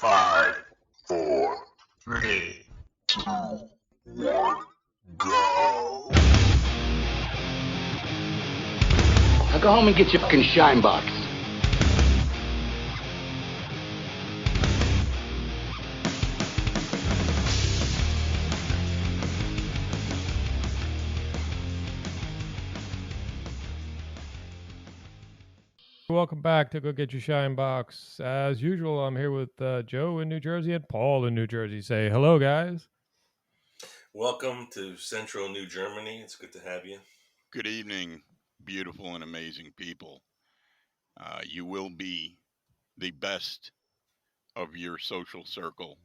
5, 4, 3, 2, 1, go. Now go home and get your fucking shine box. Welcome back to Go Get Your Shine Box. As usual, I'm here with Joe in New Jersey and Paul in New Jersey. Say hello, guys. Welcome to Central New Germany. It's good to have you. Good evening, beautiful and amazing people. You will be the best of your social circle,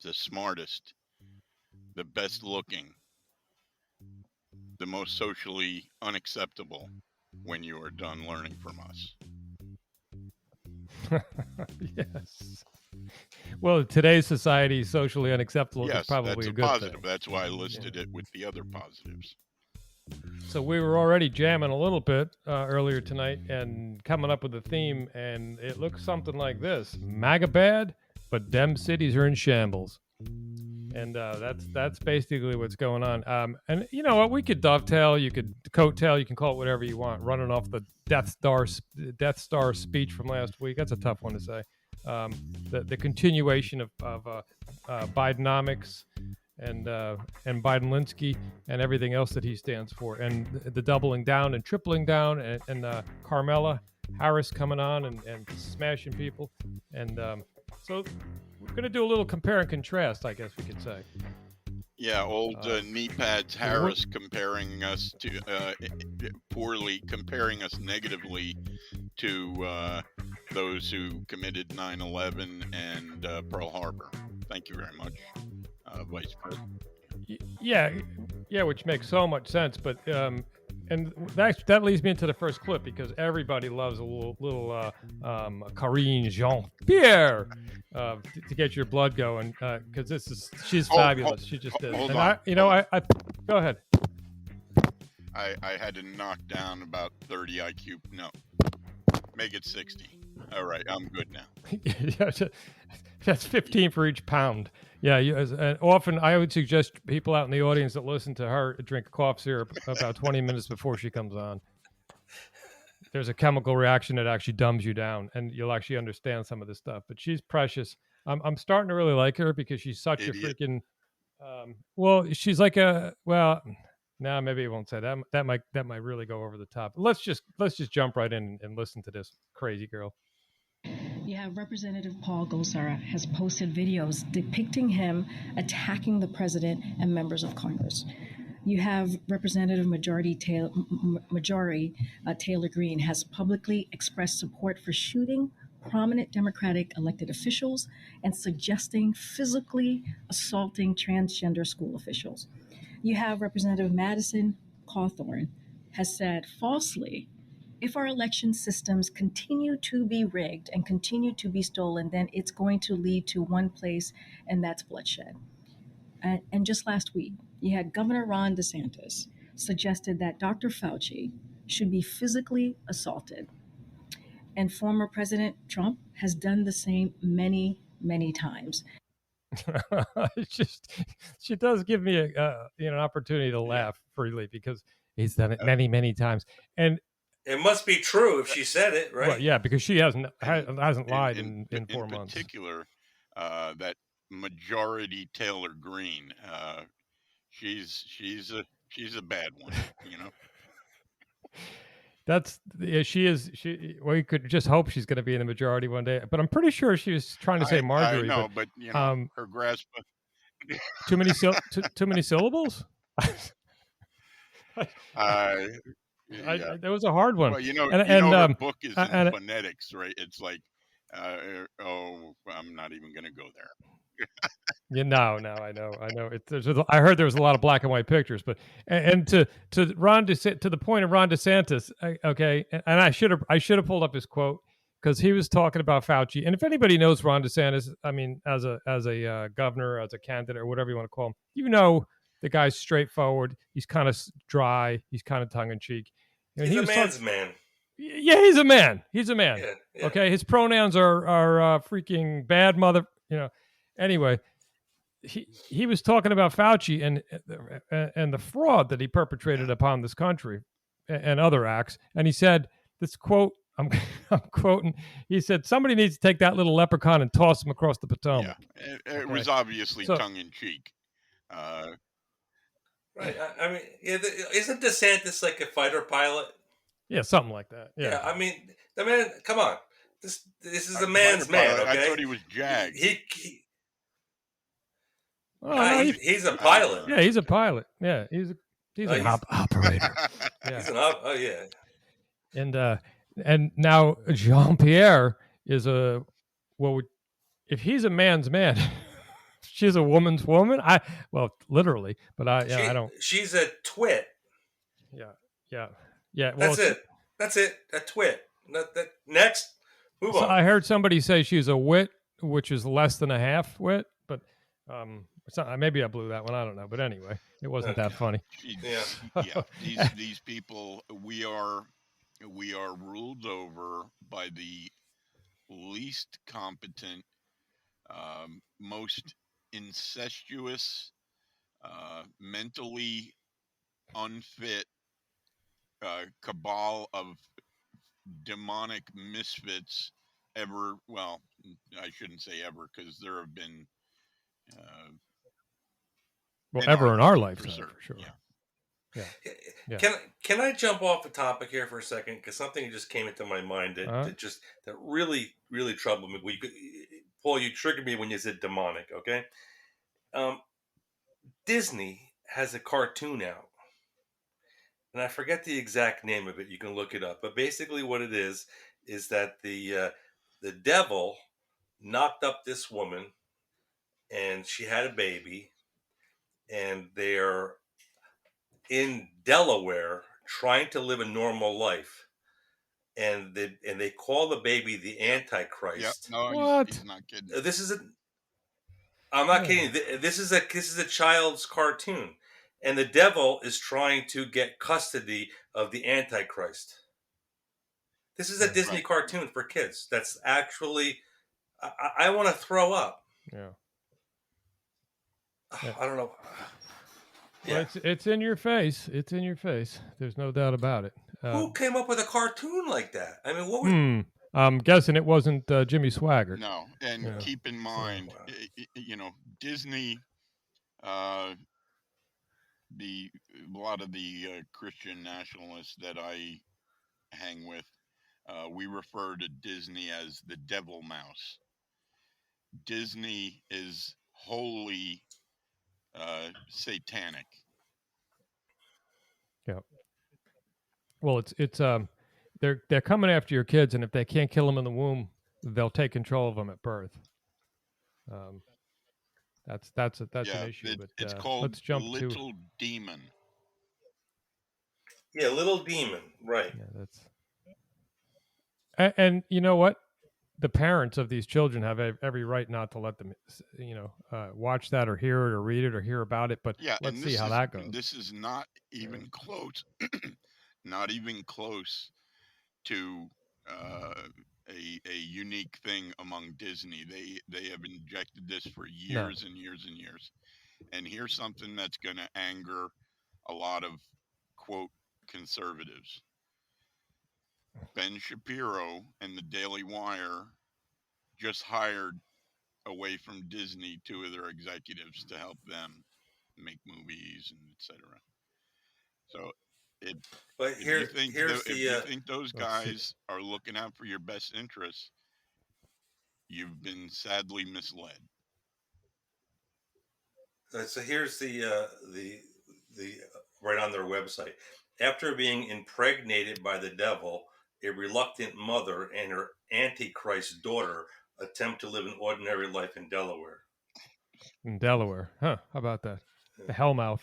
the smartest, the best looking, the most socially unacceptable when you are done learning from us. Yes. Well, today's society, socially unacceptable is Yes, probably that's a a good positive. thing. That's why I listed it with the other positives. So we were already jamming a little bit earlier tonight and coming up with a theme, and it looks something like this: MAGA bad, but Dem cities are in shambles. And that's basically what's going on. And you know what? We could dovetail, you could coattail, you can call it whatever you want. Running off the Death Star speech from last week. That's a tough one to say. The continuation of Bidenomics and Biden-Linsky and everything else that he stands for, and the doubling down and tripling down, and Carmela Harris coming on and smashing people, and so we're going to do a little compare and contrast, I guess we could say. Yeah, old knee pads Harris comparing us to comparing us negatively to those who committed 9/11 and Pearl Harbor. Thank you very much, Vice President. Yeah, which makes so much sense. But and that leads me into the first clip, because everybody loves a little Karine Jean-Pierre to get your blood going, because she's fabulous. She just is. Hold and on. I go ahead. I had to knock down about 30 IQ. No, make it 60. All right, I'm good now. That's 15 for each pound. Yeah, and often I would suggest people out in the audience that listen to her drink cough syrup about 20 minutes before she comes on. There's a chemical reaction that actually dumbs you down, and you'll actually understand some of this stuff. But she's precious. I'm starting to really like her because she's such Idiot. a freaking. She's like a maybe I won't say that. That might really go over the top. Let's just jump right in and listen to this crazy girl. You have Representative Paul Gosar has posted videos depicting him attacking the president and members of Congress. You have Representative Taylor Greene has publicly expressed support for shooting prominent Democratic elected officials and suggesting physically assaulting transgender school officials. You have Representative Madison Cawthorn has said falsely, if our election systems continue to be rigged and continue to be stolen, then it's going to lead to one place, and that's bloodshed. And just last week, you had Governor Ron DeSantis suggested that Dr. Fauci should be physically assaulted. And former President Trump has done the same many, many times. She does give me an opportunity to laugh freely, because he's done it many, many times. And it must be true if she said it, right? Well, yeah, because she hasn't lied in 4 months. In particular, that majority Taylor Greene, she's a bad one, you know. She is. We could just hope she's going to be in the majority one day. But I'm pretty sure she was trying to say Marjorie. I know, but you know, her grasp. Too many syllables. That was a hard one. Well, you know, her book is in phonetics, right? It's like, I'm not even going to go there. Yeah, no, I know. I heard there was a lot of black and white pictures, but and to Ron to the point of Ron DeSantis, okay, and I should have pulled up his quote, because he was talking about Fauci. And if anybody knows Ron DeSantis, I mean, as a governor, as a candidate, or whatever you want to call him, you know, the guy's straightforward. He's kind of dry. He's kind of tongue in cheek. He's a man's man. Yeah, he's a man. He's a man. Yeah. Okay, his pronouns are freaking bad mother. Anyway, he was talking about Fauci and the fraud that he perpetrated upon this country and other acts. And he said, this quote, I'm quoting, he said, somebody needs to take that little leprechaun and toss him across the Potomac. Yeah, it was obviously tongue in cheek. Right. I mean, isn't DeSantis like a fighter pilot? Yeah, something like that. Yeah. I mean, the man. Come on. This is a man's man. Okay. I thought he was JAG. He's a pilot. Yeah, he's a pilot. Yeah, he's an operator. Yeah. He's an And now Jean-Pierre is if he's a man's man, she's a woman's woman. Literally, but I don't. She's a twit. Yeah. Well, That's it. A twit. Next, move on. I heard somebody say she's a wit, which is less than a half wit, but maybe I blew that one. I don't know, but anyway, it wasn't that funny. These people, we are ruled over by the least competent, most incestuous, mentally unfit cabal of demonic misfits ever. Well, I shouldn't say ever, because there have been ever in our lifetime, for sure. Yeah. Can I jump off the topic here for a second? Because something just came into my mind that really, really troubled me. Paul, you triggered me when you said demonic. Okay. Disney has a cartoon out, and I forget the exact name of it. You can look it up. But basically, what it is that the devil knocked up this woman, and she had a baby, and they're in Delaware trying to live a normal life, and they call the baby the Antichrist. Yep. No, he's not kidding. I'm not kidding. This is a child's cartoon, and the devil is trying to get custody of the Antichrist. This is a Disney cartoon for kids. That's actually, I want to throw up. Yeah. I don't know. Well, it's in your face. It's in your face. There's no doubt about it. Who came up with a cartoon like that? I mean, what was... I'm guessing it wasn't Jimmy Swaggart. No, and keep in mind, Disney, a lot of the Christian nationalists that I hang with, we refer to Disney as the devil mouse. Disney is wholly satanic. Yeah. Well, it's they're coming after your kids, and if they can't kill them in the womb, they'll take control of them at birth. That's an issue. But it's called let's jump Little Demon. Yeah, Little Demon, right? Yeah, and you know what? The parents of these children have every right not to let them, watch that or hear it or read it or hear about it. But let's see how that goes. This is not even close, not even close to a unique thing among Disney. They have injected this for years and years and years. And here's something that's going to anger a lot of, quote, conservatives. Ben Shapiro and the Daily Wire just hired away from Disney 2 of their executives to help them make movies and etc. So if you think those guys are looking out for your best interests, you've been sadly misled. So here's the right on their website. After being impregnated by the devil, a reluctant mother and her Antichrist daughter attempt to live an ordinary life in Delaware. In Delaware, huh? How about that? The Hellmouth.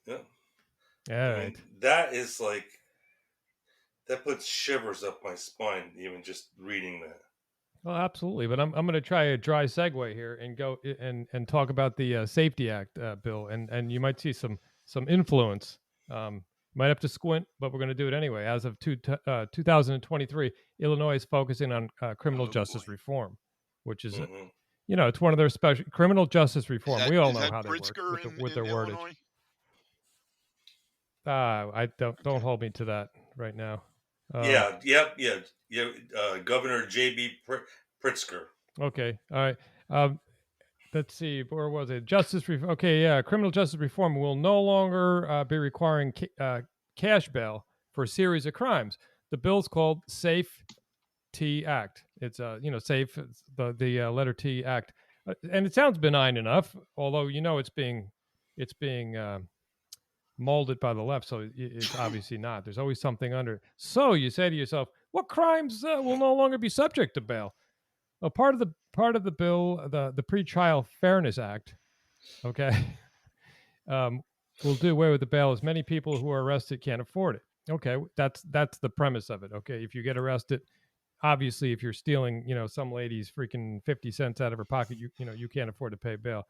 Yeah. Yeah. I mean, that is like, that puts shivers up my spine even just reading that. Well, absolutely. But I'm going to try a dry segue here and go and talk about the Safety Act bill, and you might see some influence. Might have to squint, but we're going to do it anyway. As of 2023, Illinois is focusing on criminal justice reform, which is it's one of their special criminal justice reform. We all Is know that how they work Pritzker with their in wordage. Illinois? I don't hold me to that right now. Governor J.B. Pritzker. Okay, all right. Let's see, where was it? Criminal justice reform will no longer be requiring cash bail for a series of crimes. The bill's called Safe T Act. It's safe, the letter T Act, and it sounds benign enough. Although it's being molded by the left, so it's obviously not. There's always something under. So you say to yourself, what crimes will no longer be subject to bail? Well, part of the bill, the Pretrial Fairness Act, okay, will do away with the bail as many people who are arrested can't afford it. Okay, that's the premise of it. Okay, if you get arrested, obviously, if you're stealing, some lady's freaking 50 cents out of her pocket, you can't afford to pay bail.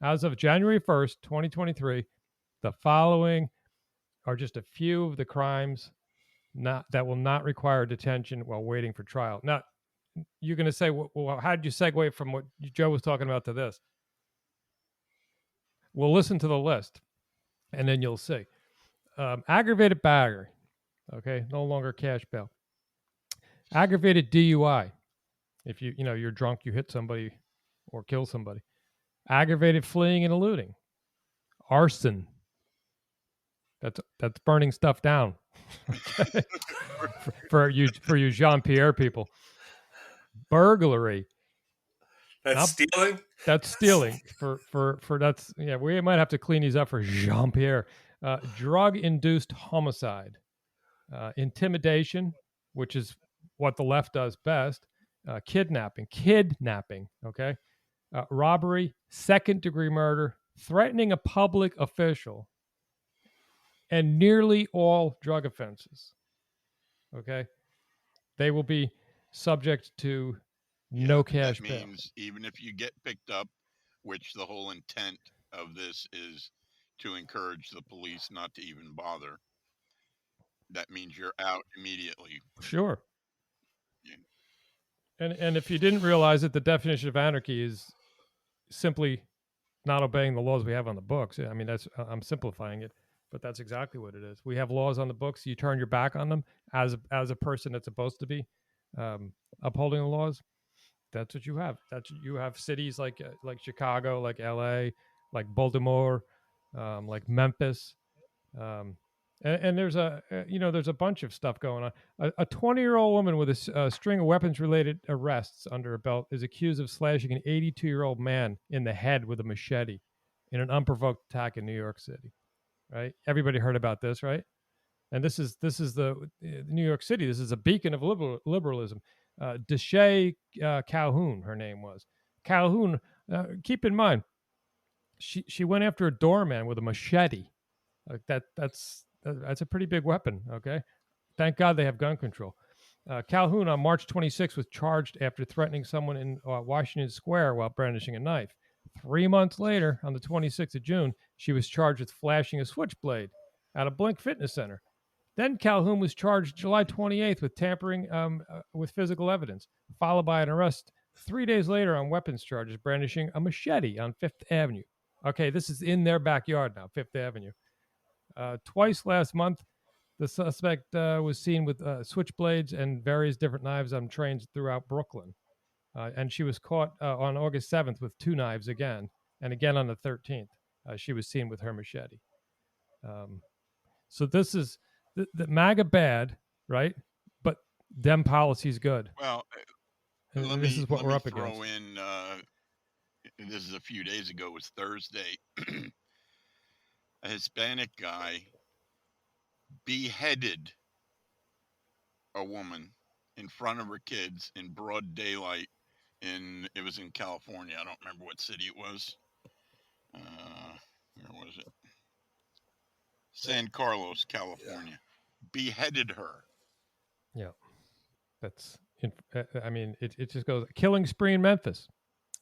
As of January 1st, 2023, the following are just a few of the crimes that will not require detention while waiting for trial. Now, you're going to say, well, how did you segue from what Joe was talking about to this? Well, listen to the list, and then you'll see. Aggravated battery, okay, no longer cash bail. Aggravated DUI, if you're drunk, you hit somebody or kill somebody. Aggravated fleeing and eluding. Arson. That's burning stuff down. for you Jean-Pierre people. Burglary. Stealing? That's stealing. We might have to clean these up for Jean-Pierre. Drug-induced homicide. Intimidation, which is what the left does best. Kidnapping, okay? Robbery, second-degree murder, threatening a public official, and nearly all drug offenses, okay? They will be subject to no cash bail. That means even if you get picked up, which the whole intent of this is to encourage the police not to even bother, that means you're out immediately. Sure. Yeah. And if you didn't realize it, the definition of anarchy is simply not obeying the laws we have on the books. I mean, I'm simplifying it, but that's exactly what it is. We have laws on the books. You turn your back on them as a person that's supposed to be upholding the laws. That's what you have. You have cities like Chicago, like LA, like Baltimore, like Memphis, and there's a bunch of stuff going on. A 20-year-old woman with a string of weapons-related arrests under her belt is accused of slashing an 82-year-old man in the head with a machete in an unprovoked attack in New York City. Right? Everybody heard about this, right? And this is the New York City. This is a beacon of liberalism. Deshae Calhoun, her name was. Calhoun, keep in mind, she went after a doorman with a machete. That's a pretty big weapon, okay? Thank God they have gun control. Calhoun on March 26th was charged after threatening someone in Washington Square while brandishing a knife. 3 months later, on the 26th of June, she was charged with flashing a switchblade at a Blink Fitness Center. Then Calhoun was charged July 28th with tampering with physical evidence, followed by an arrest 3 days later on weapons charges, brandishing a machete on Fifth Avenue. Okay, this is in their backyard now, Fifth Avenue. Twice last month, the suspect was seen with switchblades and various different knives on trains throughout Brooklyn. And she was caught on August 7th with 2 knives again, and again on the 13th. She was seen with her machete. So this is the MAGA bad, right? But Dem policy's good. Well, this is what we're up against. Throw in, this is a few days ago, it was Thursday. A Hispanic guy beheaded a woman in front of her kids in broad daylight. It was in California. I don't remember what city it was. Where was it? San Carlos, California. Beheaded her. Yeah. It just goes. Killing spree in Memphis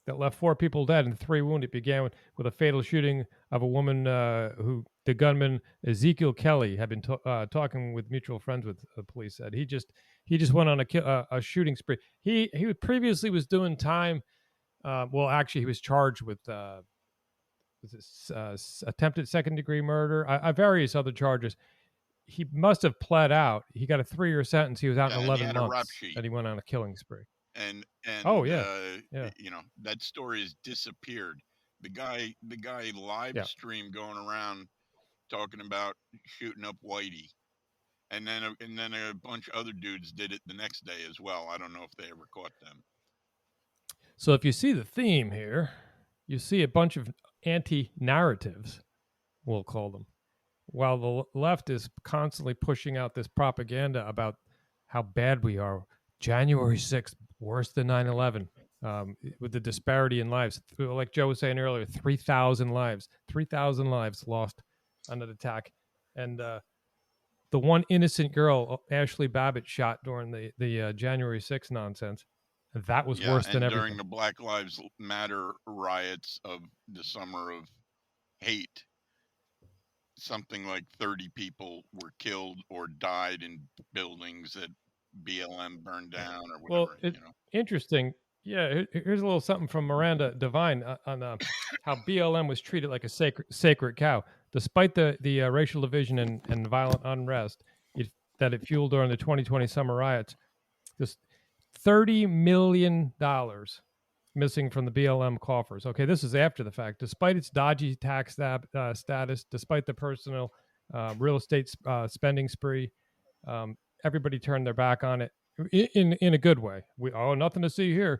that left 4 people dead and 3 wounded. It began with a fatal shooting of a woman who the gunman Ezekiel Kelly had been talking with mutual friends with. The police said he just went on a shooting spree. He previously was doing time Well, actually, he was charged with attempted second-degree murder, various other charges. He must have pled out. He got a 3-year sentence. He was out in And he 11 had a rap months, sheet. and he went on a killing spree. And Oh yeah, yeah. that story has disappeared. The guy live Yeah. stream going around talking about shooting up Whitey, and then a bunch of other dudes did it the next day as well. I don't know if they ever caught them. So if you see the theme here, you see a bunch of anti-narratives, we'll call them, while the left is constantly pushing out this propaganda about how bad we are. January 6th, worse than 9/11, with the disparity in lives. Like Joe was saying earlier, 3,000 lives lost on an attack. And the one innocent girl, Ashley Babbitt, shot during the January 6th nonsense. That was worse than everything. During the Black Lives Matter riots of the summer of hate, something like 30 people were killed or died in buildings that BLM burned down or whatever. Well, interesting. Yeah, here's a little something from Miranda Devine on how BLM was treated like a sacred cow, despite the racial division and violent unrest that it fueled during the 2020 summer riots. Just $30 million missing from the BLM coffers. Okay, this is after the fact. Despite its dodgy tax status, despite the personal real estate spending spree, everybody turned their back on it in a good way. Nothing to see here.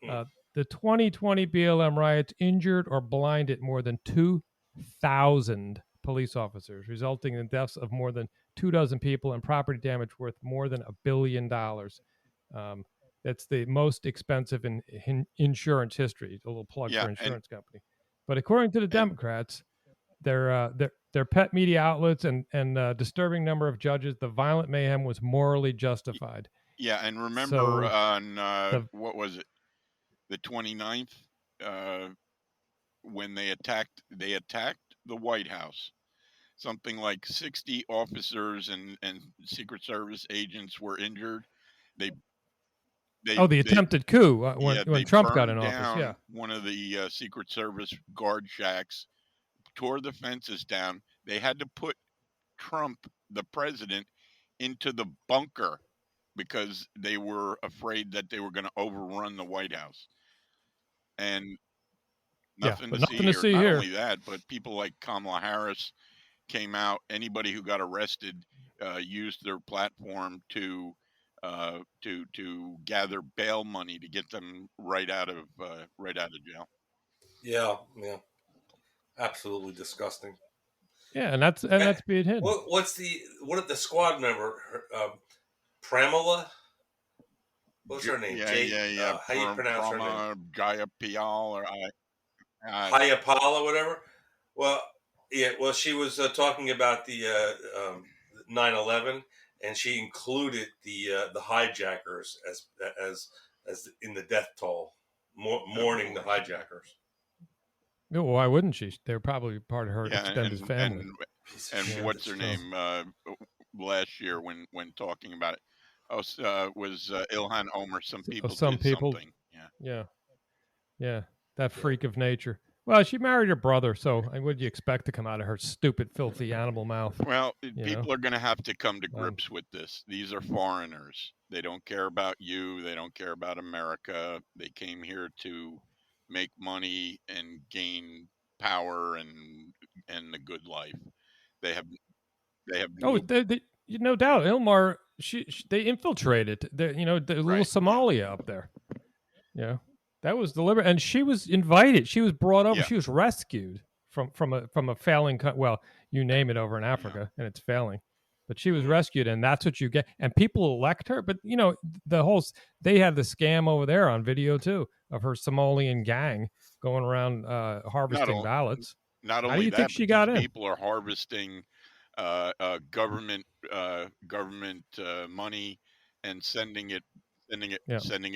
The 2020 BLM riots injured or blinded more than 2,000 police officers, resulting in deaths of more than 24 people and property damage worth more than $1 billion. That's the most expensive in insurance history. A little plug for insurance company. But according to the Democrats, their pet media outlets and disturbing number of judges, the violent mayhem was morally justified. Yeah, and remember on what was it, the 29th, when they attacked the White House. Something like 60 officers and Secret Service agents were injured. The attempted coup when Trump got in office. Yeah, one of the Secret Service guard shacks, tore the fences down. They had to put Trump, the president, into the bunker because they were afraid that they were going to overrun the White House. And nothing to see here. Not only that, but people like Kamala Harris came out. Anybody who got arrested used their platform to gather bail money to get them right out of jail. Yeah, absolutely disgusting. Yeah, and that's being hidden. What did the squad member, Pramila? What's her name? Yeah. How you pronounce her name? Jayapal or Jayapal or whatever. Well, yeah. Well, she was talking about the 9/11, and she included the hijackers as in the death toll, mourning the hijackers. No, why wouldn't she? They're probably part of her extended family. And what's her name? Last year, when talking about it, was Ilhan Omar. Some people did something. Yeah. That freak of nature. Well, she married her brother, so what would you expect to come out of her stupid, filthy animal mouth? Well, people are going to have to come to grips with this. These are foreigners. They don't care about you. They don't care about America. They came here to make money and gain power and the good life. They have. No doubt, Ilmar. They infiltrated. The little Somalia up there. Yeah. That was deliberate, and she was invited. She was brought over. Yeah. She was rescued from a failing. Well, you name it over in Africa, and it's failing. But she was rescued, and that's what you get. And people elect her. But they had the scam over there on video too of her Somalian gang going around harvesting ballots. Not only How do you think she got in? People are harvesting government money and sending it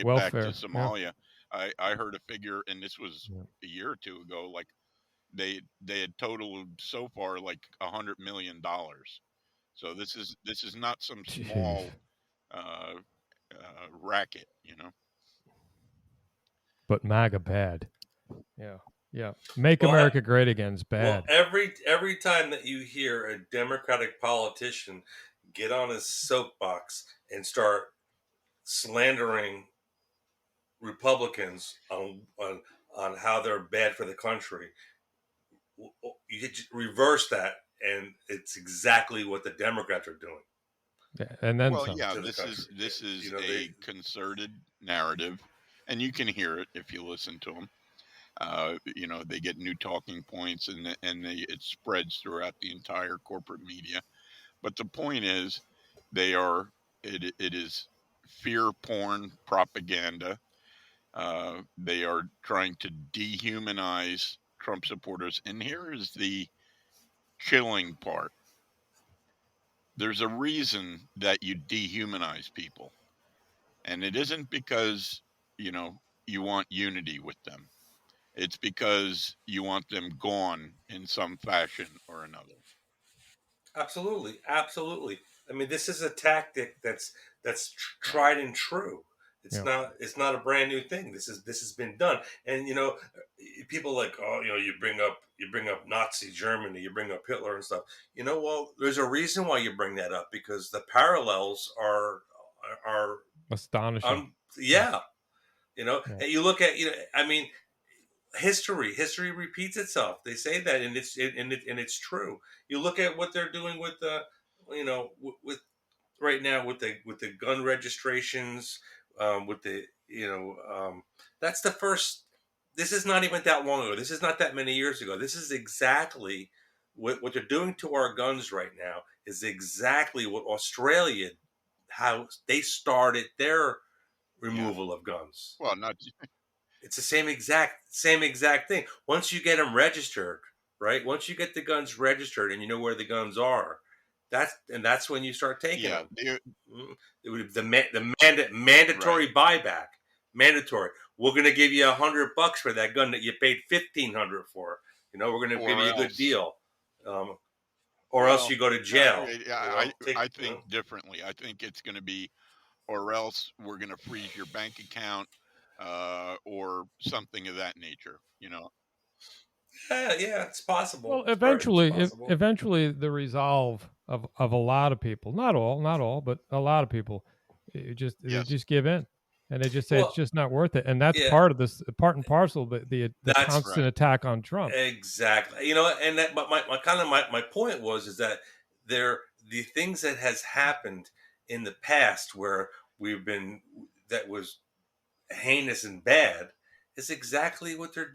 Welfare. back to Somalia. Yeah. I heard a figure, and this was a year or two ago, like they had totaled so far like $100 million. So this is not some small racket, but MAGA bad. Yeah. Yeah. Make Well, America great again is Well, bad. every time that you hear a Democratic politician get on his soapbox and start slandering Republicans on how they're bad for the country, you reverse that, and it's exactly what the Democrats are doing Yeah, and then Well, some. yeah, to the this country. is this You is know, they a concerted narrative, and you can hear it if you listen to them. They get new talking points, it spreads throughout the entire corporate media. But the point is, it is fear porn propaganda. They are trying to dehumanize Trump supporters, and here is the chilling part. There's a reason that you dehumanize people, and it isn't because you want unity with them. It's because you want them gone in some fashion or another. absolutely, absolutely. I mean, this is a tactic that's Right. tried and true. Yeah. It's not a brand new thing. This has been done. And people like, oh, you bring up Nazi Germany, you bring up Hitler and stuff. Well, there's a reason why you bring that up, because the parallels are Astonishing. yeah. Yeah. And you look at, I mean, history repeats itself. They say that, and it's true. You look at what they're doing with with right now with the gun registrations, with the that's the first. This is not even that long ago. This is not that many years ago. This is exactly what they're doing to our guns right now. Is exactly what Australia, how they started their Yeah. removal of guns. Well, not It's the same exact thing. Once you get them registered, right? Once you get the guns registered and you know where the guns are, that's when you start taking yeah. them. It would the mandatory buyback. Mandatory. We're going to give you $100 for that gun that you paid $1,500 for. We're going to give Or you a good else. deal, or else Well, you go to no, jail. I think differently. I think it's going to be, or else we're going to freeze your bank account, or something of that nature. Yeah, it's possible. Well, It's very much possible. eventually, the resolve of a lot of people, not all, but a lot of people, they Yes, just give in, and they just say it's Well, just not worth it, and that's yeah, part and parcel of the that's constant right. attack on Trump. exactly. And that, but my point was is that there the things that has happened in the past where we've been that was heinous and bad is exactly what they're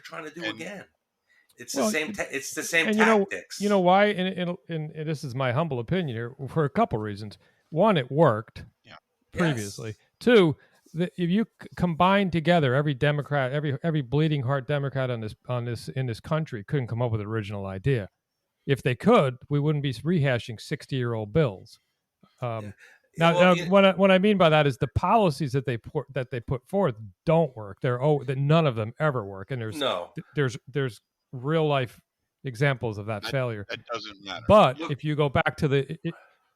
trying to do And again. It's the Well, same. It's the same and you know tactics. why? And this is my humble opinion here for a couple reasons. One, it worked yeah, previously. Yes. Two, if you combine together every Democrat, every bleeding heart Democrat in this country couldn't come up with an original idea. If they could, we wouldn't be rehashing 60-year-old bills. Yeah. Now, Well, what I mean by that is the policies that they put forth don't work. That none of them ever work, and no. there's real life examples of that that failure. that doesn't matter. But Look. if you go back to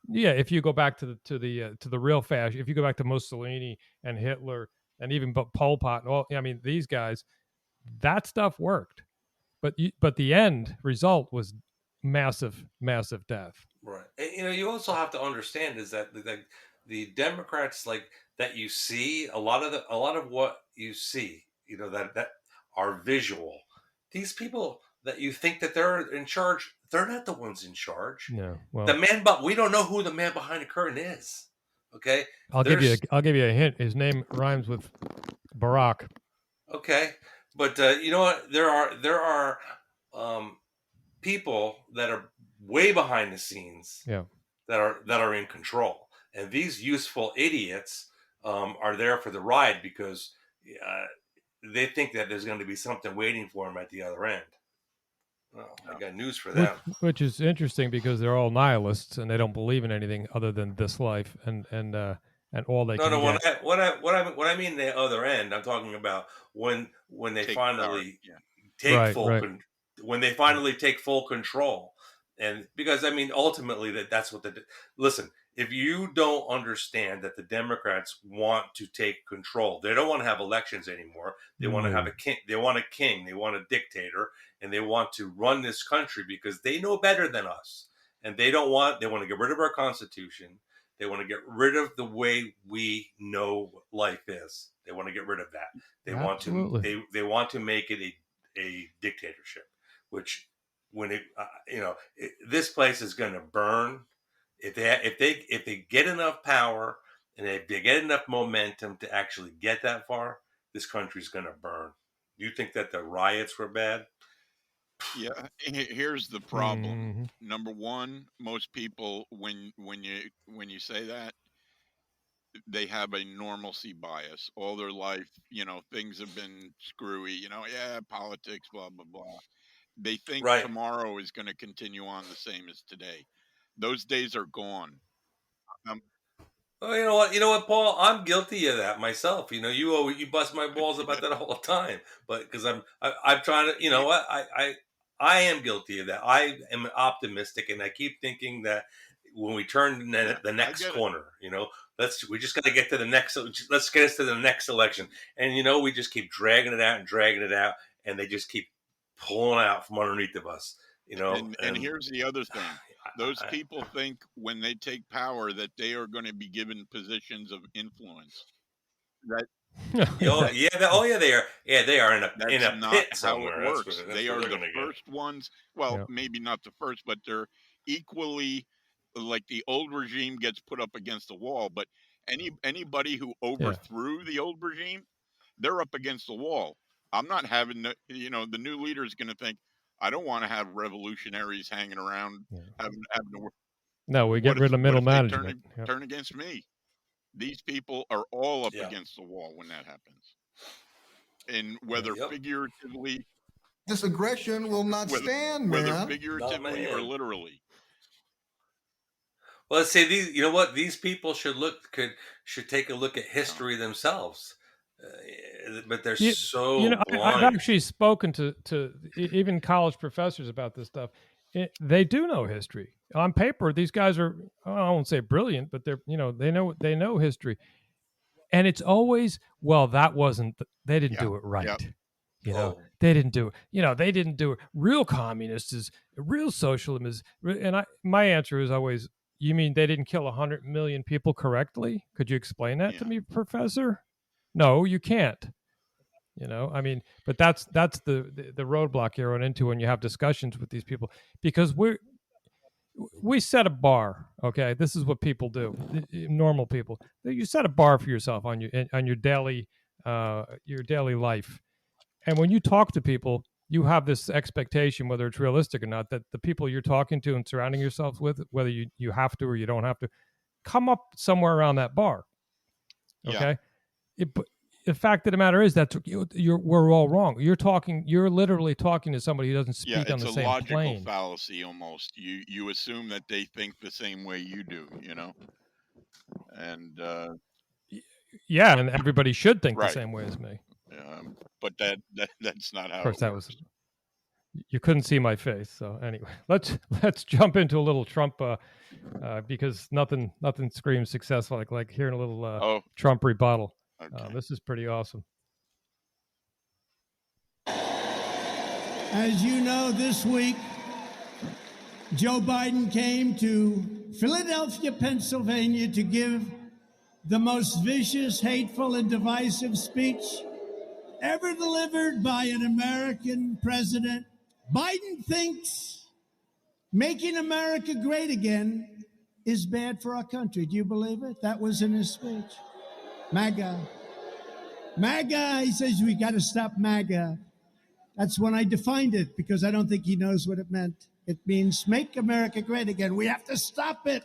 if you go back to the real fashion, if you go back to Mussolini and Hitler and even Pol Pot and all, I mean, these guys, that stuff worked. But the end result was massive death. Right. And, you also have to understand is that the Democrats like that you see a lot of what you see, that are visual. These people that you think that they're in charge, they're not the ones in charge. No, well, The man, but we don't know who the man behind the curtain is. Okay. I'll give There's you a hint. His name rhymes with Barack. okay, but you know what? There are people that are way behind the scenes Yeah. that are in control, and these useful idiots are there for the ride because uh, they think that there's going to be something waiting for them at the other end. Well, I got news for them. Which is interesting because they're all nihilists and they don't believe in anything other than this life and all they No, can no. get. What I mean the other end, I'm talking about when they Take power. finally Yeah. take Right, full right. when they finally take full control. And because I mean ultimately that's what listen, if you don't understand that the Democrats want to take control, they don't want to have elections anymore. They want to have a king. They want a king. They want a dictator, and they want to run this country because they know better than us. And they want to get rid of our Constitution. They want to get rid of the way we know what life is. They want to get rid of that. They Absolutely. want to. They want to make it a dictatorship, which when this place is going to burn if they get enough power and if they get enough momentum to actually get that far. This country's going to burn. Do you think that the riots were bad? Yeah, here's the problem. Number one, most people when you say that, they have a normalcy bias. All their life, things have been screwy, yeah, politics, blah blah blah. They think Right. tomorrow is going to continue on the same as today. Those days are gone. Well, you know what, Paul? I'm guilty of that myself. You bust my balls about that all the time, but because I'm trying to, what I am guilty of that. I am optimistic, and I keep thinking that when we turn the next corner, we just got to get to the next. Let's get us to the next election, and we just keep dragging it out, and they just keep pulling out from underneath of us. And here's the other thing. Those people think when they take power that they are going to be given positions of influence. They are. Yeah, they are in a pit somewhere. How it works. They are the get. first ones. Well, maybe not the first, but they're equally like the old regime gets put up against the wall. But anybody who overthrew the old regime, they're up against the wall. I'm not having the new leader is going to think, I don't want to have revolutionaries hanging around having to work. No, we get rid of middle management. Turn against me. These people are all up against the wall when that happens. And whether figuratively, this aggression will not stand, man. Whether figuratively or literally. Well, let's say these. You know what? These people should take a look at history themselves. But they're so blind. I've actually spoken to even college professors about this stuff. They do know history. On paper, these guys are, I won't say brilliant, but they're, they know history. And it's always, well, they didn't do it right. They didn't do it. They didn't do it. Real communists is, real socialism is, and my answer is always, you mean they didn't kill 100 million people correctly? Could you explain that to me, Professor? No, you can't. But that's the roadblock you run into when you have discussions with these people, because we set a bar. Okay, this is what people do. Normal people, you set a bar for yourself on your daily life, and when you talk to people, you have this expectation, whether it's realistic or not, that the people you're talking to and surrounding yourself with, whether you have to or you don't have to, come up somewhere around that bar. Okay. The fact of the matter is that we're all wrong. You're literally talking to somebody who doesn't speak on the same plane. It's a logical fallacy almost. You assume that they think the same way you do, and and everybody should think the same way as me. But that's not how. Of course, that was. You couldn't see my face, so anyway, let's jump into a little Trump, because nothing screams success like hearing a little Trump rebuttal. Okay. This is pretty awesome. As you know, this week, Joe Biden came to Philadelphia, Pennsylvania, to give the most vicious, hateful, and divisive speech ever delivered by an American president. Biden thinks making America great again is bad for our country. Do you believe it? That was in his speech. MAGA, he says we got to stop MAGA. That's when I defined it, because I don't think he knows what it meant. It means make America great again. We have to stop it.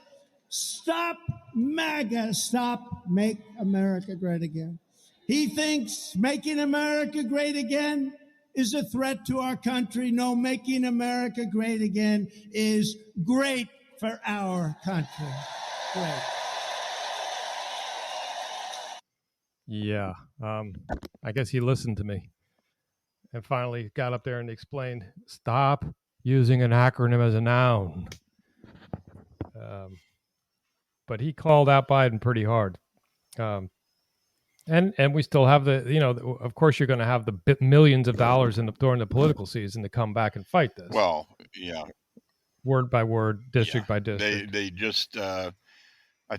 Stop MAGA. Stop, make America great again. He thinks making America great again is a threat to our country. No, making America great again is great for our country. Great. Yeah, I guess he listened to me and finally got up there and explained, stop using an acronym as a noun. but he called out Biden pretty hard. And we still have of course, you're going to have the millions of dollars during the political season to come back and fight this. Well, yeah, word by word, district by district. They just, I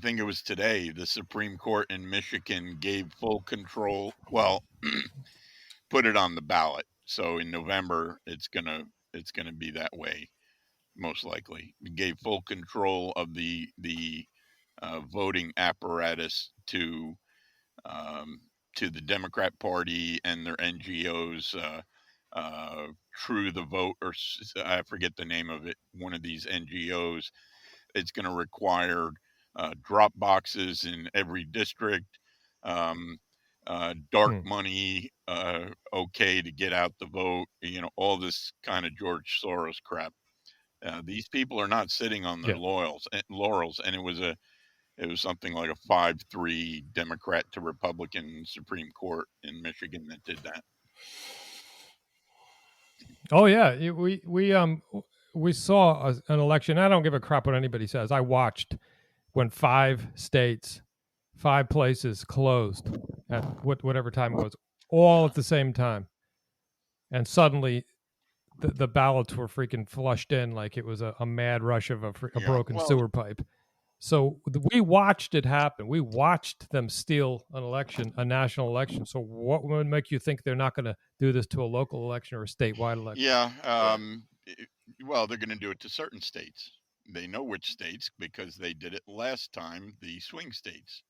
think it was today, the Supreme Court in Michigan gave full control. Well, put it on the ballot. So in November, it's gonna be that way, most likely. It gave full control of the voting apparatus to the Democrat Party and their NGOs. True the Vote, or I forget the name of it. One of these NGOs. It's going to require drop boxes in every district. Dark money, okay to get out the vote, all this kind of George Soros crap. These people are not sitting on their laurels, and it was something like a 5-3 Democrat to Republican Supreme Court in Michigan that did that. Oh yeah, we saw an election. I don't give a crap what anybody says. I watched when 5 states, 5 places closed at whatever time it was, all at the same time, and suddenly the ballots were freaking flushed in like it was a mad rush of a broken sewer pipe. So we watched it happen. We watched them steal an election, a national election. So what would make you think they're not going to do this to a local election or a statewide election? Yeah. Well, they're going to do it to certain states. They know which states because they did it last time, the swing states.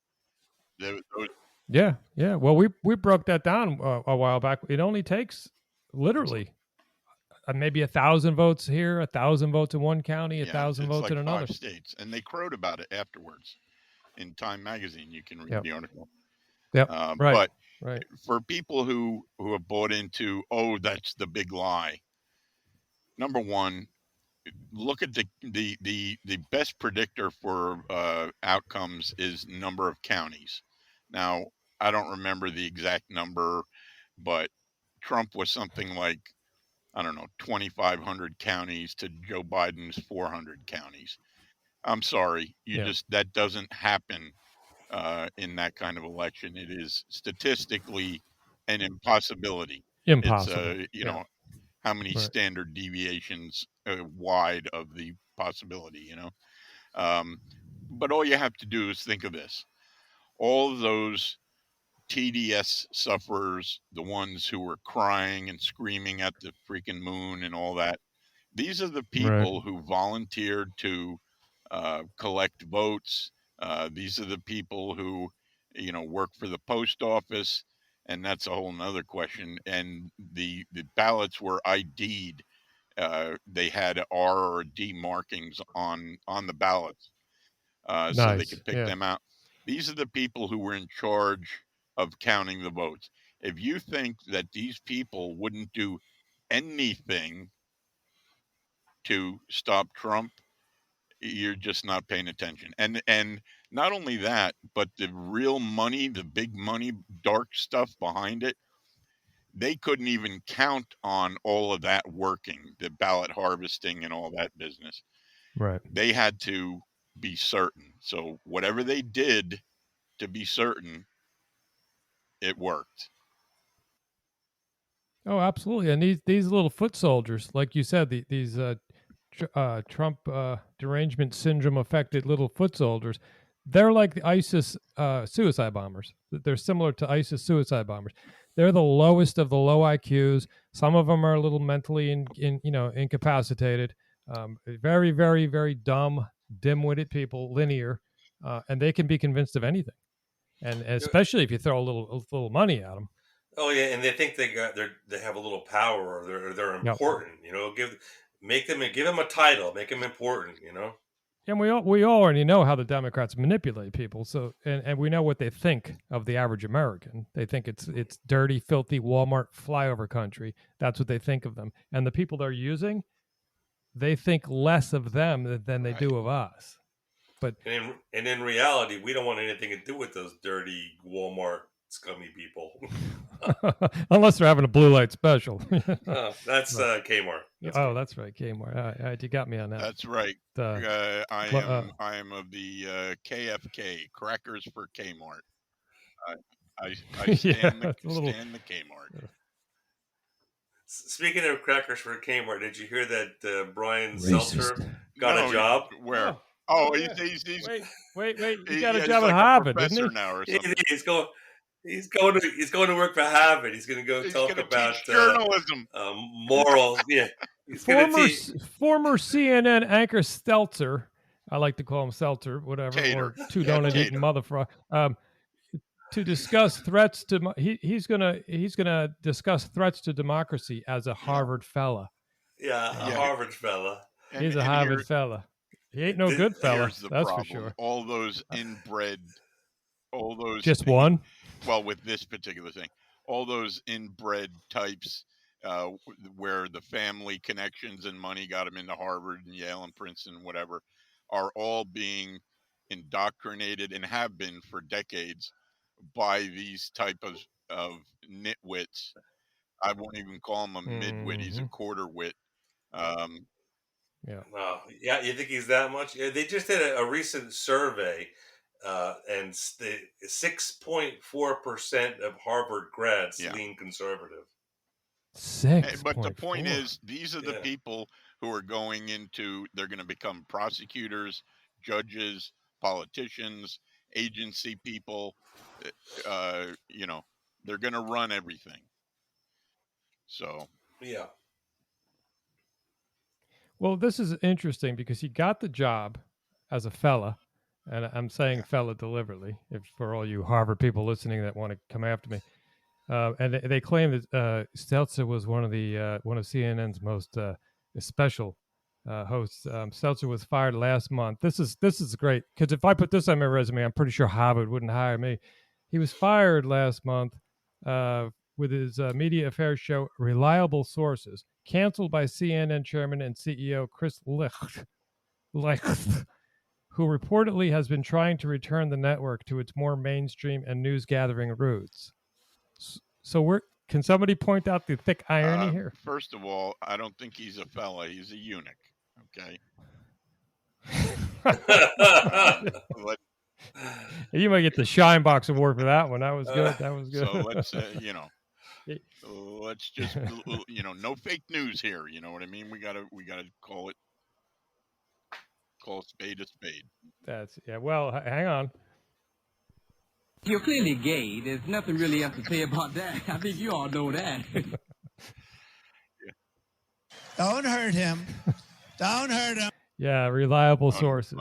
Yeah. Well, we broke that down a while back. It only takes literally maybe 1,000 votes here, 1,000 votes in one county, 1,000 votes like in another 5 states, and they crowed about it afterwards in Time Magazine. You can read the article. Right. But right. For people who have bought into, that's the big lie. Number one, look at the best predictor for outcomes is number of counties. Now, I don't remember the exact number, but Trump was something like, I don't know, 2,500 counties to Joe Biden's 400 counties. I'm sorry, that doesn't happen in that kind of election. It is statistically an impossibility. Impossible. It's how many standard deviations wide of the possibility. But all you have to do is think of this: all of those TDS sufferers, the ones who were crying and screaming at the freaking moon and all that, these are the people who volunteered to collect votes. These are the people who, work for the post office, and that's a whole nother question. And the ballots were ID'd. They had R or D markings on the ballots, so they could pick them out. These are the people who were in charge of counting the votes. If you think that these people wouldn't do anything to stop Trump, you're just not paying attention. And not only that, but the real money, the big money, dark stuff behind it, they couldn't even count on all of that working, the ballot harvesting and all that business. Right. They had to be certain. So whatever they did to be certain, it worked. Oh, absolutely. And these little foot soldiers, like you said, these Trump derangement syndrome affected little foot soldiers, they're like the ISIS suicide bombers. They're similar to ISIS suicide bombers. They're the lowest of the low IQs. Some of them are a little mentally incapacitated. Very, very, very dumb, dim-witted people, linear, and they can be convinced of anything. And especially if you throw a little money at them. Oh yeah, and they think they have a little power, or they're important. Give them a title, make them important. And we all already know how the Democrats manipulate people. So and we know what they think of the average American. They think it's dirty, filthy Walmart flyover country. That's what they think of them. And the people they're using, they think less of them than they do of us. But in reality, we don't want anything to do with those dirty Walmart scummy people. Unless they're having a blue light special. That's Kmart. That's right, Kmart. All right, you got me on that. That's right. I am of the KFK, Crackers for Kmart. I stand the Kmart. Speaking of Crackers for Kmart, did you hear that Brian Racist. Seltzer got a job? Where? He's Wait! He got a he's job like at Harvard, a didn't he? professor now or something. He's going to work for Harvard. He's going to go talk about teach journalism, morals. Yeah, he's former CNN anchor Stelter. I like to call him Seltzer, whatever, Tater. or two donut eating motherfucker. To discuss threats to he's gonna discuss threats to democracy as a Harvard fella. Yeah, a Harvard fella. He's a Harvard fella. He ain't no good fella. That's problem. for sure. All those inbred, just one. Well, with this particular thing, all those inbred types, where the family connections and money got them into Harvard and Yale and Princeton and whatever, are all being indoctrinated and have been for decades by these type of nitwits. I won't even call him a midwit. He's a quarter wit. Yeah. Yeah, you think he's that much? Yeah, they just did a recent survey, and 6.4% of Harvard grads lean conservative. But the point is, these are the people who are going into. They're going to become prosecutors, judges, politicians, agency people. They're going to run everything. So. Yeah. Well, this is interesting because he got the job as a fella, and I'm saying fella deliberately, if for all you Harvard people listening that want to come after me. And they claim that Stelter was one of CNN's most special hosts. Stelter was fired last month. This is great because if I put this on my resume, I'm pretty sure Harvard wouldn't hire me. He was fired last month with his media affairs show Reliable Sources, canceled by CNN chairman and CEO Chris Licht, who reportedly has been trying to return the network to its more mainstream and news-gathering roots. So can somebody point out the thick irony here? First of all, I don't think he's a fella. He's a eunuch. Okay. You might get the Shine Box Award for that one. That was good. That was good. So let's just no fake news here. You know what I mean? We gotta call a spade a spade. Well, hang on. You're clearly gay. There's nothing really else to say about that. I think you all know that. Don't hurt him. Don't hurt him. Yeah, reliable sources.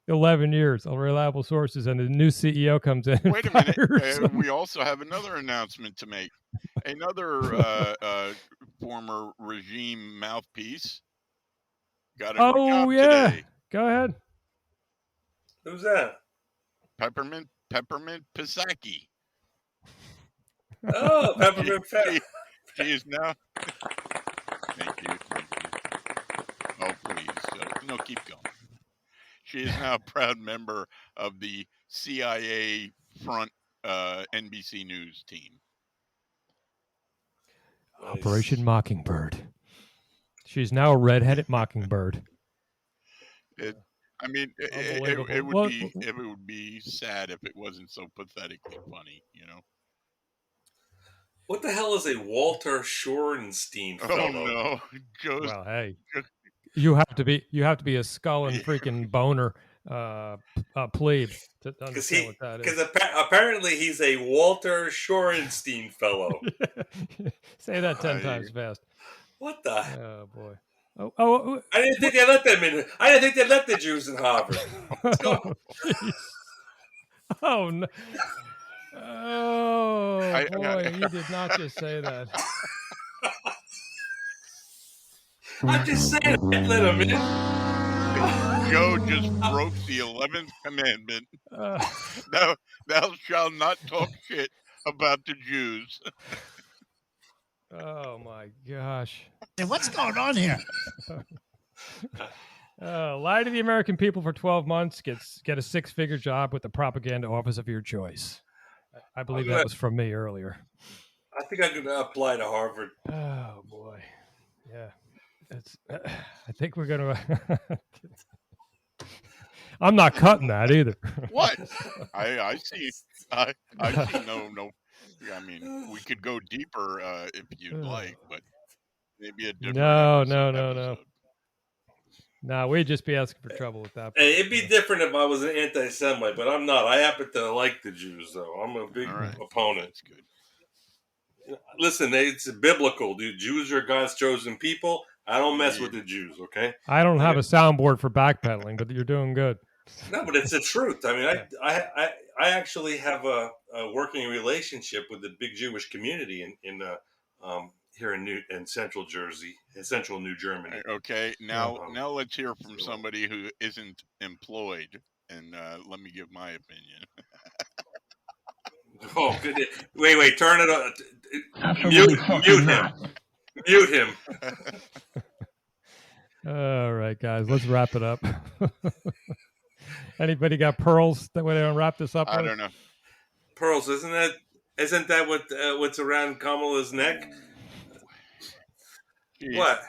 11 years of reliable sources, and the new CEO comes in. Wait a minute. We also have another announcement to make. Another former regime mouthpiece got a new job today. Go ahead. Who's that? Peppermint Pisaki. Oh, Peppermint Pisaki. She is now. Thank you. Oh, please. No, keep going. She is now a proud member of the CIA front NBC News team. Operation Mockingbird. She's now a red-headed mockingbird. It would be sad if it wasn't so pathetically funny, you know. What the hell is a Walter Shorenstein fellow? Oh no, well, hey, you have to be a skull and freaking boner plebe to understand what that is. Because apparently he's a Walter Shorenstein fellow. Say that 10 times fast. What the? Oh boy. Oh, I didn't think they let them in. I didn't think they let the Jews in Harvard. Let's go. Oh no. Oh boy, you did not just say that. I'm just saying, let them in. Joe just broke the 11th commandment. Thou shalt not talk shit about the Jews. Oh my gosh. What's going on here? Lie to the American people for 12 months, get a 6-figure job with the propaganda office of your choice. I believe that was from me earlier. I think I'm going to apply to Harvard. Oh boy, yeah. I think we're gonna. I'm not cutting that either. What? I see. I see. No. I mean, we could go deeper if you'd like, but maybe a different episode. No, we'd just be asking for trouble with that. Hey, it'd be different if I was an anti-Semite, but I'm not. I happen to like the Jews, though. I'm a big opponent. That's good. Listen, it's biblical, dude. Jews are God's chosen people. I don't mess with the Jews, okay? I don't have a soundboard for backpedaling, but you're doing good. No, but it's the truth. I mean, I actually have a working relationship with the big Jewish community in here in Central Jersey, in Central New Germany. Okay, now let's hear from somebody who isn't employed, and let me give my opinion. Oh, good. Wait, turn it on. Mute him. All right, guys, let's wrap it up. Anybody got pearls that way they don't wrap this up? I don't know. Pearls, isn't that what's around Kamala's neck? Jeez. What?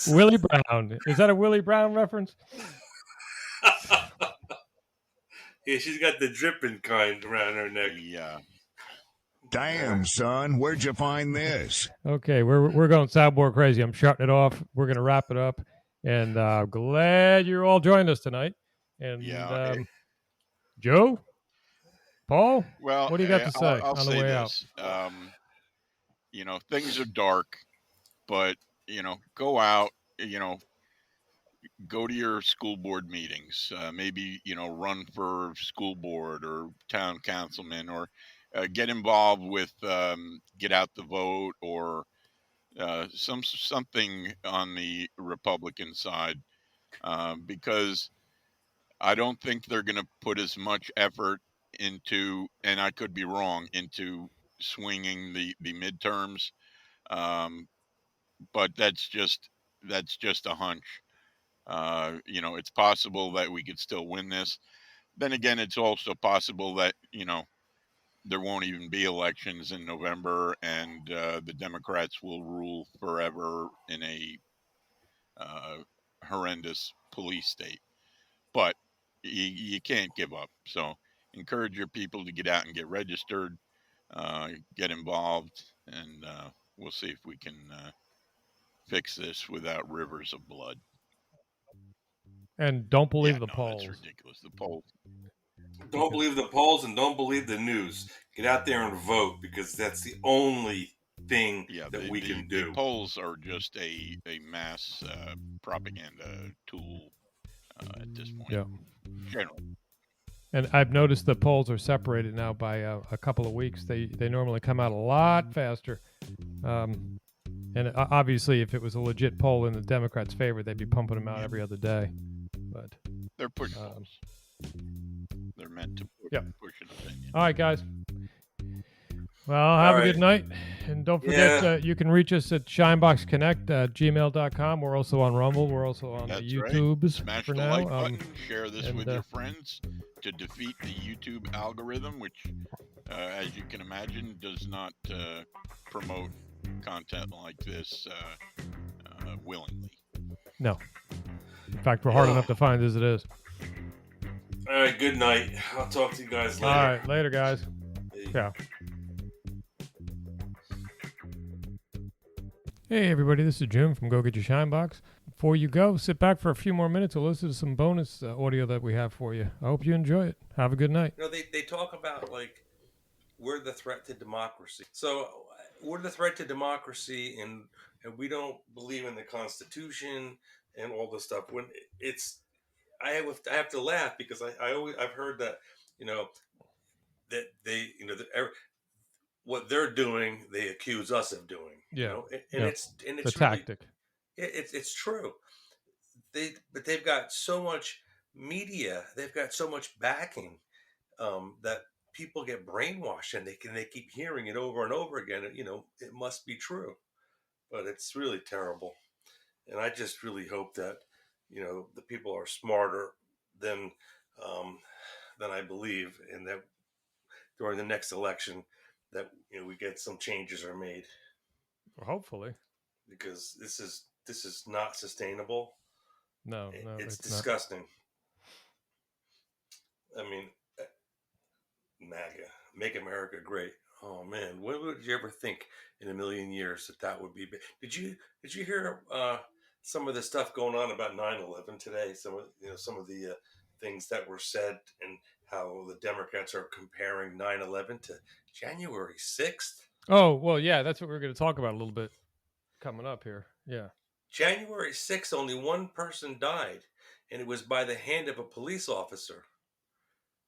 Willie Brown. Is that a Willie Brown reference? Yeah, she's got the dripping kind around her neck. Yeah. Damn, son, where'd you find this? Okay, we're going soundboard crazy. I'm shutting it off. We're going to wrap it up. And glad you all joined us tonight. And Joe, Paul, well, what do you got to say I'll on the say way this. out? Things are dark, but go out. Go to your school board meetings. Maybe run for school board or town councilman, or get involved with get out the vote, or something on the Republican side, because I don't think they're going to put as much effort into, and I could be wrong, into swinging the midterms. But that's just a hunch. It's possible that we could still win this. Then again, it's also possible that there won't even be elections in November, and the Democrats will rule forever in a horrendous police state. But you can't give up. So encourage your people to get out and get registered, get involved, and we'll see if we can fix this without rivers of blood. And don't believe the polls. That's ridiculous. The polls. Don't believe the polls and don't believe the news. Get out there and vote, because that's the only thing that we can do. The polls are just a mass propaganda tool at this point. Yeah. Generally. And I've noticed the polls are separated now by a couple of weeks. They normally come out a lot faster. And obviously, if it was a legit poll in the Democrats' favor, they'd be pumping them out every other day. But they're push polls. They're meant to push an opinion. All right, guys. Well, have a good night. And don't forget, you can reach us at shineboxconnect@gmail.com. We're also on Rumble. We're also on the YouTubes right. Smash for the now. like button. Share this with your friends to defeat the YouTube algorithm, which, as you can imagine, does not promote content like this willingly. No. In fact, we're hard enough to find as it is. All right, good night. I'll talk to you guys later. All right, later, guys. Yeah. Hey, everybody, this is Jim from Go Get Your Shine Box. Before you go, sit back for a few more minutes and listen to some bonus audio that we have for you. I hope you enjoy it. Have a good night. They talk about, we're the threat to democracy. So we're the threat to democracy, and we don't believe in the Constitution and all this stuff. When I have to laugh, because I've heard that, that they, what they're doing, they accuse us of doing. Yeah. It's the really, tactic. It's true. But they've got so much media, they've got so much backing, that people get brainwashed, and they keep hearing it over and over again. It must be true, but it's really terrible. And I just really hope that the people are smarter than I believe, and that during the next election that we get some changes are made, Hopefully. because this is not sustainable. No, It's it's not. disgusting. I mean, MAGA, make America great. Oh man, when would you ever think in a million years that would be? Did you hear some of the stuff going on about 9/11 today? Some of the things that were said, and how the Democrats are comparing 9/11 to January 6th. Oh, well, yeah, that's what we're going to talk about a little bit coming up here. Yeah. January 6th, only one person died, and it was by the hand of a police officer.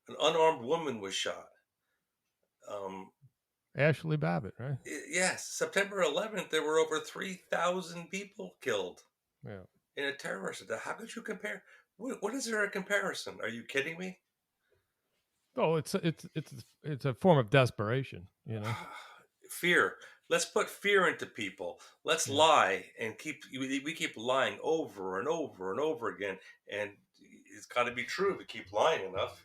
An unarmed woman was shot. Ashley Babbitt, right? Yes, September 11th, there were over 3,000 people killed Yeah. in a terrorist attack. How could you compare? What is there a comparison? Are you kidding me? Oh, it's a form of desperation, Fear. Let's put fear into people. Let's lie and we keep lying over and over and over again, and it's got to be true to keep lying enough,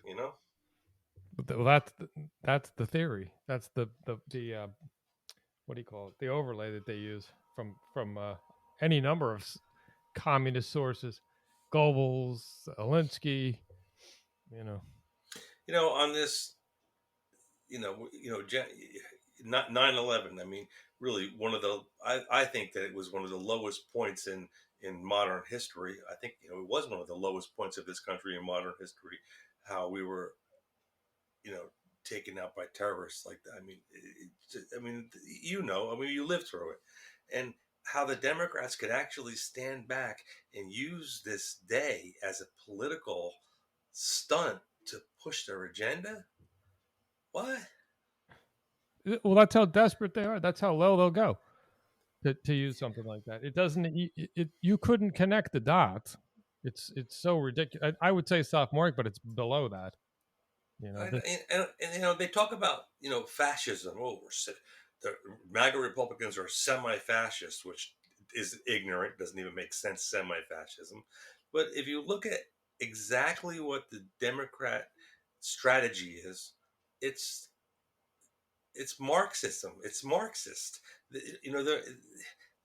But that's the theory. That's the what do you call it? The overlay that they use from any number of communist sources, Goebbels, Alinsky, on this, not 9/11. I mean, really, I think that it was one of the lowest points in modern history. I think it was one of the lowest points of this country in modern history. How we were, taken out by terrorists like that. I mean, you lived through it, and how the Democrats could actually stand back and use this day as a political stunt to push their agenda. What? Well, that's how desperate they are. That's how low they'll go to use something like that. It doesn't. You couldn't connect the dots. It's so ridiculous. I would say sophomoric, but it's below that. And they talk about fascism. Oh, the MAGA Republicans are semi-fascist, which is ignorant. Doesn't even make sense. Semi-fascism, but if you look at exactly what the Democrat strategy is, it's Marxism. It's Marxist.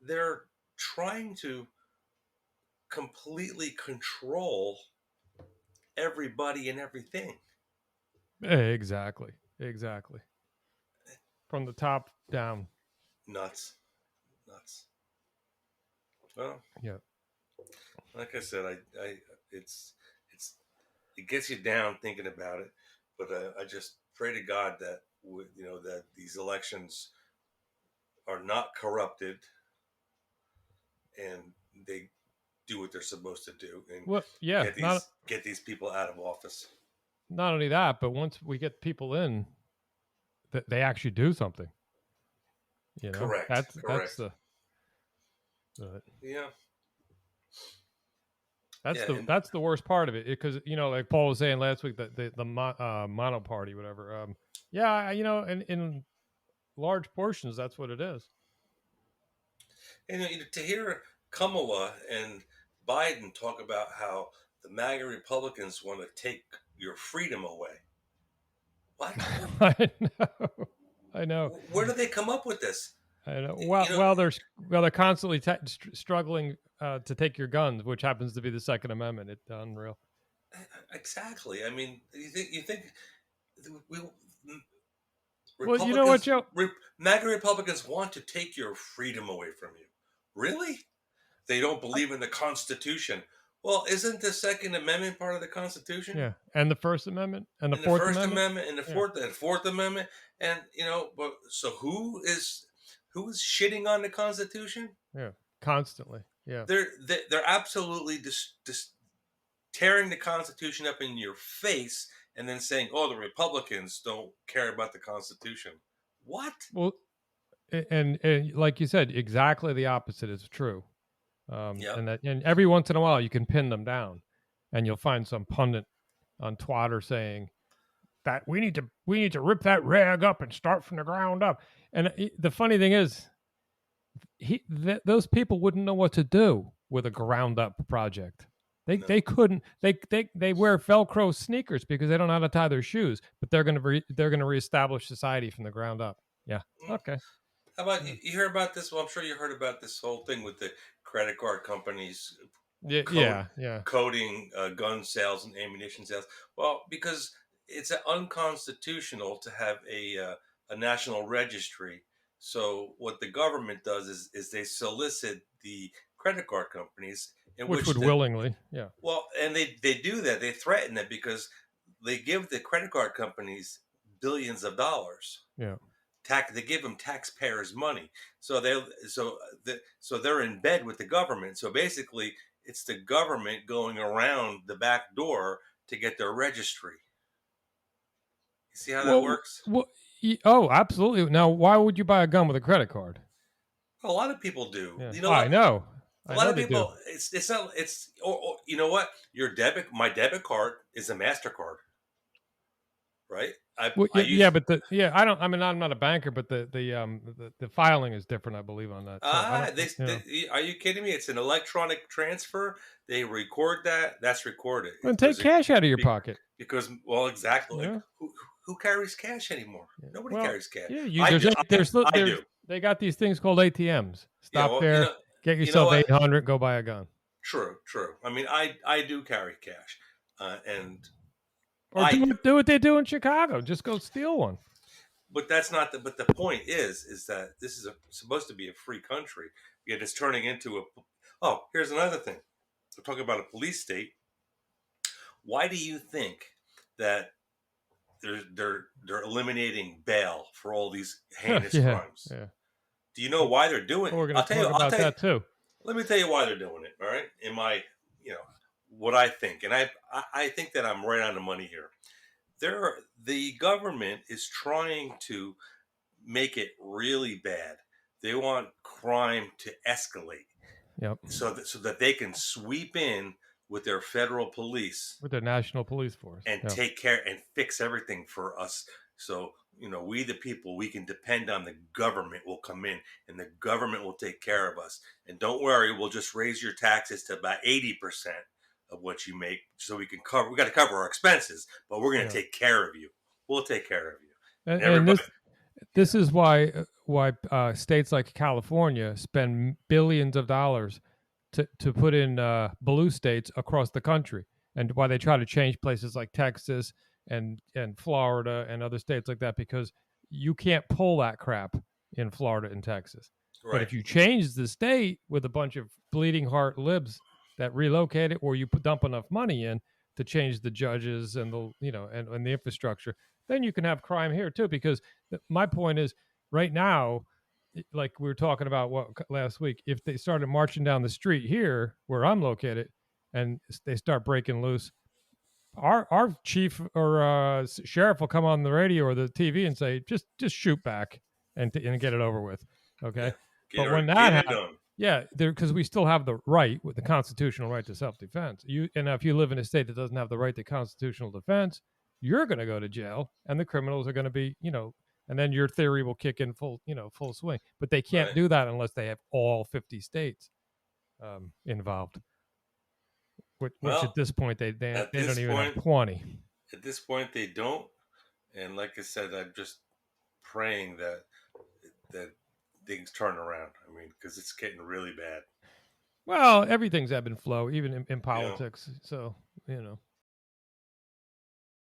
They're trying to completely control everybody and everything. Exactly. From the top down. Nuts. Well, yeah. Like I said, it gets you down thinking about it. But I just pray to God that that these elections are not corrupted, and they do what they're supposed to do, and get these people out of office. Not only that, but once we get people in, that they actually do something. Correct. That's the yeah. That's the worst part of it, because like Paul was saying last week, the mono party, whatever. In large portions, that's what it is. And to hear Kamala and Biden talk about how the MAGA Republicans want to take your freedom away. What? I know. Where do they come up with this? I know. Well, they're constantly struggling to take your guns, which happens to be the Second Amendment. It's unreal. Exactly. I mean, you think well, you know what, Joe? MAGA Republicans want to take your freedom away from you. Really? They don't believe in the Constitution. Well, isn't the Second Amendment part of the Constitution? Yeah, and the First Amendment, and the Fourth First Amendment, and the Fourth Amendment, and but so who is shitting on the Constitution? Yeah, constantly. Yeah, they're absolutely just tearing the Constitution up in your face, and then saying, "Oh, the Republicans don't care about the Constitution." What? Well, and like you said, exactly the opposite is true. And every once in a while you can pin them down, and you'll find some pundit on Twitter saying that we need to rip that rag up and start from the ground up. And the funny thing is, those people wouldn't know what to do with a ground up project. They couldn't. They wear Velcro sneakers because they don't know how to tie their shoes. But they're gonna reestablish society from the ground up. Yeah. Okay. How about you hear about this? Well, I'm sure you heard about this whole thing with the credit card companies Yeah. coding gun sales and ammunition sales. Well, because it's unconstitutional to have a national registry. So what the government does is they solicit the credit card companies, in Which which would willingly. Yeah. well, and they do that. They threaten it because they give the credit card companies billions of dollars. Yeah. They give them taxpayers' money, so they're in bed with the government. So basically, it's the government going around the back door to get their registry. You see how that works? Oh, absolutely. Now, why would you buy a gun with a credit card? A lot of people do. Yeah. You know, I know. A lot of people. It's not. It's or you know what? My debit card is a MasterCard, right? I use, yeah, but I don't. I mean, I'm not a banker, but the filing is different, I believe, on that. So are you kidding me? It's an electronic transfer. They record that. That's recorded. And take cash out of your pocket. Because, well, exactly. Yeah. Like, who carries cash anymore? Yeah. Nobody carries cash. Yeah, I do. They got these things called ATMs. Stop there. Get yourself 800. Go buy a gun. True. I mean, I do carry cash, and. Or do what they do in Chicago. Just go steal one. But that's not the. But the point is that this is supposed to be a free country. Yet it's turning into a. Oh, here's another thing. We're talking about a police state. Why do you think that they're eliminating bail for all these heinous crimes? Yeah. Do you know why they're doing it? I'll tell you that too. Let me tell you why they're doing it. All right, in my what I think, and I think that I'm right on the money here. The government is trying to make it really bad. They want crime to escalate. Yep. So that they can sweep in with their federal police, with their national police force, and take care and fix everything for us. So we the people, we can depend on the government will come in and the government will take care of us. And don't worry, we'll just raise your taxes to about 80% of what you make, so we got to cover our expenses, but we're going to take care of you. We'll take care of you. And this is why states like California spend billions of dollars to put in blue states across the country, and why they try to change places like Texas and Florida and other states like that, because you can't pull that crap in Florida and Texas. Right. But if you change the state with a bunch of bleeding heart libs that relocate it, or you dump enough money in to change the judges and the and the infrastructure, then you can have crime here too. Because my point is, right now, like we were talking about last week, if they started marching down the street here where I'm located, and they start breaking loose, our chief or sheriff will come on the radio or the TV and say, just shoot back and get it over with. Okay, but when that happens. Yeah, because we still have the right, with the constitutional right to self-defense. And if you live in a state that doesn't have the right to constitutional defense, you're going to go to jail, and the criminals are going to be, and then your theory will kick in full swing. But they can't do that unless they have all 50 states involved. Which at this point they don't even have 20. At this point, they don't. And like I said, I'm just praying that things turn around. I mean, because it's getting really bad. Well, everything's ebb and flow, even in politics. So,